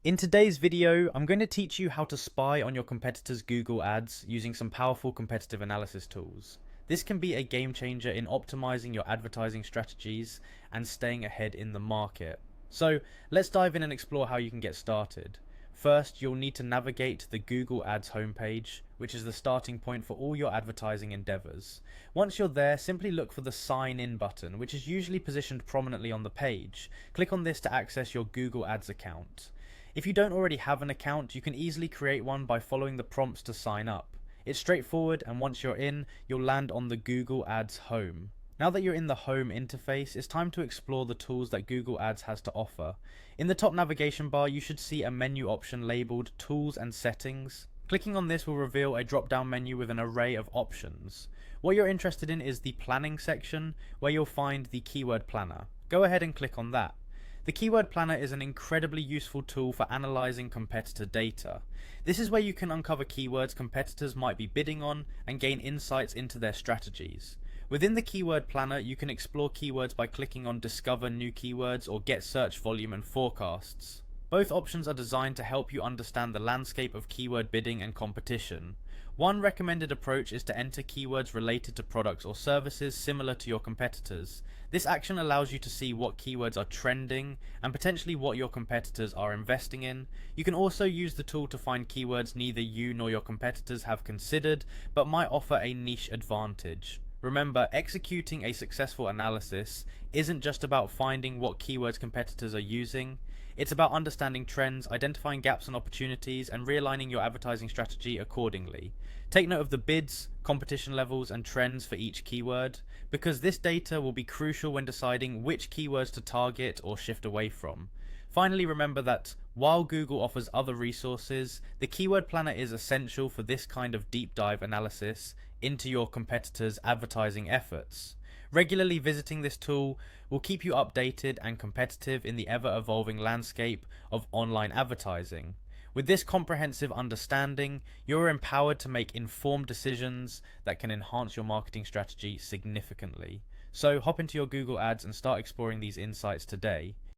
In today's video, I'm going to teach you how to spy on your competitors' Google ads using some powerful competitive analysis tools. This can be a game changer in optimizing your advertising strategies and staying ahead in the market. So let's dive in and explore how you can get started. First, you'll need to navigate to the Google Ads homepage, which is the starting point for all your advertising endeavors. Once you're there, simply look for the Sign In button, which is usually positioned prominently on the page. Click on this to access your Google Ads account. If you don't already have an account, you can easily create one by following the prompts to sign up. It's straightforward, and once you're in, you'll land on the Google Ads home. Now that you're in the home interface, it's time to explore the tools that Google Ads has to offer. In the top navigation bar, you should see a menu option labeled Tools and Settings. Clicking on this will reveal a drop-down menu with an array of options. What you're interested in is the Planning section, where you'll find the Keyword Planner. Go ahead and click on that. The Keyword Planner is an incredibly useful tool for analyzing competitor data. This is where you can uncover keywords competitors might be bidding on and gain insights into their strategies. Within the Keyword Planner, you can explore keywords by clicking on Discover New Keywords or Get Search Volume and Forecasts. Both options are designed to help you understand the landscape of keyword bidding and competition. One recommended approach is to enter keywords related to products or services similar to your competitors. This action allows you to see what keywords are trending and potentially what your competitors are investing in. You can also use the tool to find keywords neither you nor your competitors have considered but might offer a niche advantage. Remember, executing a successful analysis isn't just about finding what keywords competitors are using. It's about understanding trends, identifying gaps and opportunities, and realigning your advertising strategy accordingly. Take note of the bids, competition levels, and trends for each keyword, because this data will be crucial when deciding which keywords to target or shift away from. Finally, remember that while Google offers other resources, the Keyword Planner is essential for this kind of deep dive analysis into your competitors' advertising efforts. Regularly visiting this tool will keep you updated and competitive in the ever-evolving landscape of online advertising. With this comprehensive understanding, you're empowered to make informed decisions that can enhance your marketing strategy significantly. So hop into your Google Ads and start exploring these insights today.